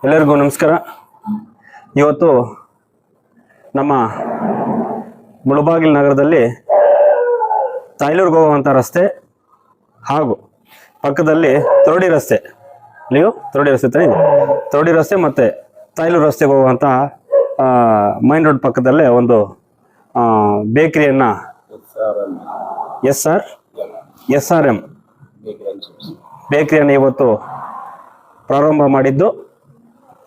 ಎಲ್ಲರಿಗೂ ನಮಸ್ಕಾರ. ಇವತ್ತು ನಮ್ಮ ಮುಳಬಾಗಿಲು ನಗರದಲ್ಲಿ ತಾಯ್ಲೂರಿಗೆ ಹೋಗುವಂಥ ರಸ್ತೆ ಹಾಗೂ ಪಕ್ಕದಲ್ಲಿ ತೋರಡಿ ರಸ್ತೆ, ನೀವು ತೋರಡಿ ರಸ್ತೆ ತಾನೆ, ತೋರಡಿ ರಸ್ತೆ ಮತ್ತು ತಾಯ್ಲೂರು ರಸ್ತೆಗೆ ಹೋಗುವಂಥ ಮೈನ್ ರೋಡ್ ಪಕ್ಕದಲ್ಲೇ ಒಂದು ಬೇಕರಿಯನ್ನು SRM ಬೇಕರಿಯನ್ನು ಇವತ್ತು ಪ್ರಾರಂಭ ಮಾಡಿದ್ದು.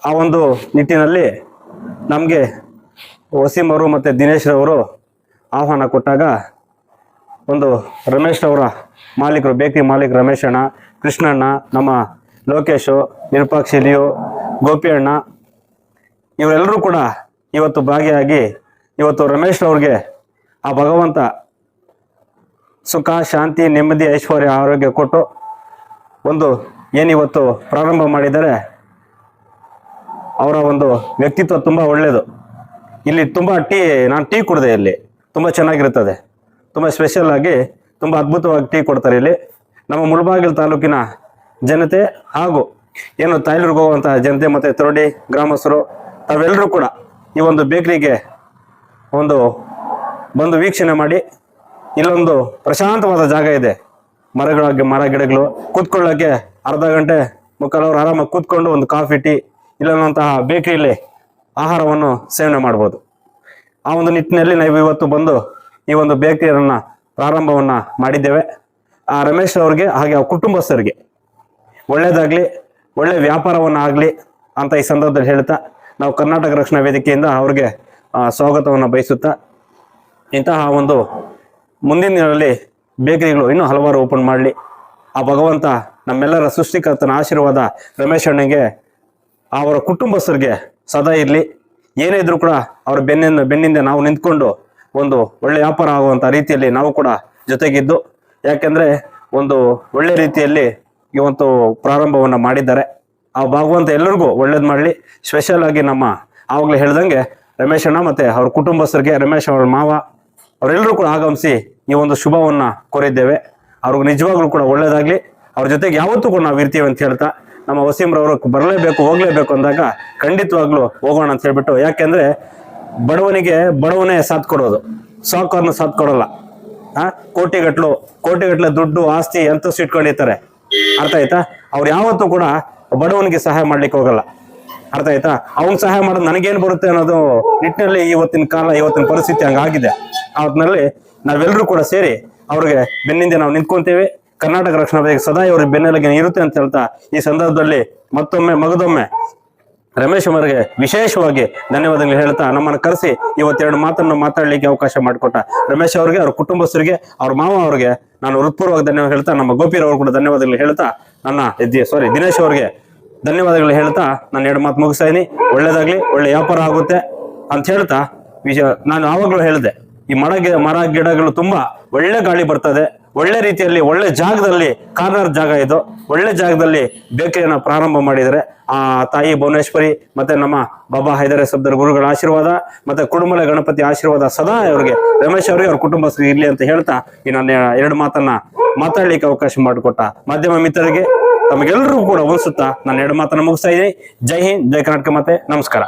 ಆ ಒಂದು ನಿಟ್ಟಿನಲ್ಲಿ ನಮಗೆ ವಸೀಂ ಅವರು ಮತ್ತು ದಿನೇಶ್ ಅವರು ಆಹ್ವಾನ ಕೊಟ್ಟಾಗ ಒಂದು ರಮೇಶ್ ಅವರ ಮಾಲೀಕರು, ಬೇಕರಿ ಮಾಲೀಕರು ರಮೇಶ್ ಅಣ್ಣ, ಕೃಷ್ಣಣ್ಣ, ನಮ್ಮ ಲೋಕೇಶು, ನಿರುಪಾಕ್ಷಿ, ಲಿಯೋ, ಗೋಪಿ ಅಣ್ಣ ಇವರೆಲ್ಲರೂ ಕೂಡ ಇವತ್ತು ಭಾಗಿಯಾಗಿ ಇವತ್ತು ರಮೇಶ್ ಅವ್ರಿಗೆ ಆ ಭಗವಂತ ಸುಖ, ಶಾಂತಿ, ನೆಮ್ಮದಿ, ಐಶ್ವರ್ಯ, ಆರೋಗ್ಯ ಕೊಟ್ಟು ಒಂದು ಏನಿವತ್ತು ಪ್ರಾರಂಭ ಮಾಡಿದರೆ ಅವರ ಒಂದು ವ್ಯಕ್ತಿತ್ವ ತುಂಬ ಒಳ್ಳೆಯದು. ಇಲ್ಲಿ ತುಂಬ ನಾನು ಟೀ ಕುಡಿದೆ, ಇಲ್ಲಿ ತುಂಬ ಚೆನ್ನಾಗಿರುತ್ತದೆ, ತುಂಬ ಸ್ಪೆಷಲ್ ಆಗಿ ತುಂಬ ಅದ್ಭುತವಾಗಿ ಟೀ ಕೊಡ್ತಾರೆ ಇಲ್ಲಿ. ನಮ್ಮ ಮುಳಬಾಗಿಲು ತಾಲೂಕಿನ ಜನತೆ ಹಾಗೂ ಏನು ತಾಯ್ಲೂರಿಗೆ ಹೋಗುವಂಥ ಜನತೆ ಮತ್ತು ತೋರಡಿ ಗ್ರಾಮಸ್ಥರು ತಾವೆಲ್ಲರೂ ಕೂಡ ಈ ಒಂದು ಬೇಕರಿಗೆ ಒಂದು ಬಂದು ವೀಕ್ಷಣೆ ಮಾಡಿ. ಇಲ್ಲೊಂದು ಪ್ರಶಾಂತವಾದ ಜಾಗ ಇದೆ, ಮರ ಗಿಡಗಳು, ಕೂತ್ಕೊಳ್ಳೋಕ್ಕೆ ಅರ್ಧ ಗಂಟೆ ಮುಕ್ಕಾಲು ಅವರ್ ಆರಾಮಾಗಿ ಕೂತ್ಕೊಂಡು ಒಂದು ಕಾಫಿ, ಟೀ ಇಲ್ಲಂತಹ ಬೇಕರಿಯಲ್ಲಿ ಆಹಾರವನ್ನು ಸೇವನೆ ಮಾಡ್ಬೋದು. ಆ ಒಂದು ನಿಟ್ಟಿನಲ್ಲಿ ನಾವು ಇವತ್ತು ಬಂದು ಈ ಒಂದು ಬೇಕರಿಯನ್ನು ಪ್ರಾರಂಭವನ್ನು ಮಾಡಿದ್ದೇವೆ. ಆ ರಮೇಶ್ ಅವ್ರಿಗೆ ಹಾಗೆ ಆ ಕುಟುಂಬಸ್ಥರಿಗೆ ಒಳ್ಳೆಯದಾಗಲಿ, ಒಳ್ಳೆ ವ್ಯಾಪಾರವನ್ನು ಆಗಲಿ ಅಂತ ಈ ಸಂದರ್ಭದಲ್ಲಿ ಹೇಳ್ತಾ ನಾವು ಕರ್ನಾಟಕ ರಕ್ಷಣಾ ವೇದಿಕೆಯಿಂದ ಅವ್ರಿಗೆ ಸ್ವಾಗತವನ್ನು ಬಯಸುತ್ತಾ, ಇಂತಹ ಒಂದು ಮುಂದಿನ ದಿನಗಳಲ್ಲಿ ಬೇಕರಿಗಳು ಇನ್ನೂ ಹಲವಾರು ಓಪನ್ ಮಾಡಲಿ. ಆ ಭಗವಂತ ನಮ್ಮೆಲ್ಲರ ಸೃಷ್ಟಿಕರ್ತನ ಆಶೀರ್ವಾದ ರಮೇಶ್ ಅಣ್ಣಗೆ, ಅವರ ಕುಟುಂಬಸ್ಥರಿಗೆ ಸದಾ ಇರಲಿ. ಏನೇ ಇದ್ರೂ ಕೂಡ ಅವ್ರ ಬೆನ್ನಿಂದ ನಾವು ನಿಂತ್ಕೊಂಡು ಒಂದು ಒಳ್ಳೆ ವ್ಯಾಪಾರ ಆಗುವಂಥ ರೀತಿಯಲ್ಲಿ ನಾವು ಕೂಡ ಜೊತೆಗಿದ್ದು, ಯಾಕೆಂದರೆ ಒಂದು ಒಳ್ಳೆ ರೀತಿಯಲ್ಲಿ ಇವತ್ತು ಪ್ರಾರಂಭವನ್ನು ಮಾಡಿದ್ದಾರೆ. ಆ ಭಗವಂತ ಎಲ್ಲರಿಗೂ ಒಳ್ಳೇದು ಮಾಡಲಿ. ಸ್ಪೆಷಲ್ ಆಗಿ ನಮ್ಮ ಆವಾಗಲೇ ಹೇಳ್ದಂಗೆ ರಮೇಶ್ ಅಣ್ಣ ಮತ್ತು ಅವ್ರ ಕುಟುಂಬಸ್ಥರಿಗೆ, ರಮೇಶ್ ಅವ್ರ ಮಾವ ಅವರೆಲ್ಲರೂ ಕೂಡ ಆಗಮಿಸಿ ಈ ಒಂದು ಶುಭವನ್ನು ಕೋರಿದ್ದೇವೆ. ಅವ್ರಿಗೆ ನಿಜವಾಗ್ಲೂ ಕೂಡ ಒಳ್ಳೇದಾಗಲಿ. ಅವ್ರ ಜೊತೆಗೆ ಯಾವತ್ತೂ ಕೂಡ ನಾವು ಇರ್ತೀವಿ ಅಂತ ಹೇಳ್ತಾ, ನಮ್ಮ ವಸೀಮ್ರವರು ಬರಲೇಬೇಕು, ಹೋಗಲೇಬೇಕು ಅಂದಾಗ ಖಂಡಿತವಾಗ್ಲೂ ಹೋಗೋಣ ಅಂತ ಹೇಳ್ಬಿಟ್ಟು, ಯಾಕೆಂದರೆ ಬಡವನೇ ಸಾಥ್ ಕೊಡೋದು, ಸಾವುಕಾರನ ಸಾಥ್ ಕೊಡೋಲ್ಲ. ಕೋಟಿಗಟ್ಲೆ ದುಡ್ಡು, ಆಸ್ತಿ ಅಂತಸ್ತು ಇಟ್ಕೊಂಡಿರ್ತಾರೆ, ಅರ್ಥ ಆಯ್ತಾ? ಅವ್ರು ಯಾವತ್ತೂ ಕೂಡ ಬಡವನಿಗೆ ಸಹಾಯ ಮಾಡ್ಲಿಕ್ಕೆ ಹೋಗಲ್ಲ, ಅರ್ಥ ಆಯ್ತಾ? ಅವ್ನ್ ಸಹಾಯ ಮಾಡೋದು ನನಗೇನು ಬರುತ್ತೆ ಅನ್ನೋದು ನಿಟ್ಟಿನಲ್ಲಿ ಇವತ್ತಿನ ಕಾಲ, ಇವತ್ತಿನ ಪರಿಸ್ಥಿತಿ ಹಂಗಾಗಿದೆ. ಆ ಹೊತ್ತಿನಲ್ಲಿ ನಾವೆಲ್ಲರೂ ಕೂಡ ಸೇರಿ ಅವ್ರಿಗೆ ಬೆನ್ನಿಂದ ನಾವು ನಿಂತ್ಕೊಂತೀವಿ. ಕರ್ನಾಟಕ ರಕ್ಷಣಾ ವೇದಿಕೆ ಸದಾ ಅವ್ರಿಗೆ ಬೆನ್ನೆಲುಗೆ ಇರುತ್ತೆ ಅಂತ ಹೇಳ್ತಾ, ಈ ಸಂದರ್ಭದಲ್ಲಿ ಮಗದೊಮ್ಮೆ ರಮೇಶ್ ಅವರಿಗೆ ವಿಶೇಷವಾಗಿ ಧನ್ಯವಾದಗಳು ಹೇಳ್ತಾ, ನಮ್ಮನ್ನು ಕರೆಸಿ ಇವತ್ತೆರಡು ಮಾತನ್ನು ಮಾತಾಡ್ಲಿಕ್ಕೆ ಅವಕಾಶ ಮಾಡಿಕೊಟ್ಟ ರಮೇಶ್ ಅವರಿಗೆ, ಅವ್ರ ಕುಟುಂಬಸ್ಥರಿಗೆ, ಅವ್ರ ಮಾವ ಅವ್ರಿಗೆ ನಾನು ಹೃತ್ಪೂರ್ವಕ ಧನ್ಯವಾದ ಹೇಳ್ತಾ, ನಮ್ಮ ಗೋಪಿರವ್ರು ಕೂಡ ಧನ್ಯವಾದಗಳು ಹೇಳ್ತಾ, ದಿನೇಶ್ ಅವ್ರಿಗೆ ಧನ್ಯವಾದಗಳು ಹೇಳ್ತಾ ನಾನು ಎರಡು ಮಾತು ಮುಗಿಸ್ತಾ ಇದೀನಿ. ಒಳ್ಳೇದಾಗ್ಲಿ, ಒಳ್ಳೆ ವ್ಯಾಪಾರ ಆಗುತ್ತೆ ಅಂತ ಹೇಳ್ತಾ ನಾನು ಆವಾಗಲೂ ಹೇಳಿದೆ, ಈ ಮರ ಗಿಡಗಳು ತುಂಬಾ ಒಳ್ಳೆ ಗಾಳಿ ಬರ್ತದೆ, ಒಳ್ಳೆ ರೀತಿಯಲ್ಲಿ ಒಳ್ಳೆ ಜಾಗದಲ್ಲಿ, ಕಾರ್ನರ್ ಜಾಗ ಇದು, ಒಳ್ಳೆ ಜಾಗದಲ್ಲಿ ಬೇಕರಿಯನ್ನು ಪ್ರಾರಂಭ ಮಾಡಿದರೆ ಆ ತಾಯಿ ಭುವನೇಶ್ವರಿ ಮತ್ತೆ ನಮ್ಮ ಬಾಬಾ ಹೈದರ ಸಬ್ದರ್ ಗುರುಗಳ ಆಶೀರ್ವಾದ ಮತ್ತೆ ಕುಡುಮಲೆ ಗಣಪತಿ ಆಶೀರ್ವಾದ ಸದಾ ಅವರಿಗೆ, ರಮೇಶ್ ಅವರಿಗೆ, ಅವ್ರ ಕುಟುಂಬಸ್ಥರಿಗೆ ಇರ್ಲಿ ಅಂತ ಹೇಳ್ತಾ ಈ ನನ್ನ ಎರಡು ಮಾತನ್ನ ಮಾತಾಡ್ಲಿಕ್ಕೆ ಅವಕಾಶ ಮಾಡಿಕೊಟ್ಟ ಮಾಧ್ಯಮ ಮಿತ್ರರಿಗೆ ತಮಗೆಲ್ಲರಿಗೂ ಕೂಡ ಉಳಿಸುತ್ತಾ ನಾನು ಎರಡು ಮಾತನ್ನ ಮುಗಿಸ್ತಾ ಇದ್ದೀನಿ. ಜೈ ಹಿಂದ್, ಜೈ ಕರ್ನಾಟಕ ಮಾತೆ, ನಮಸ್ಕಾರ.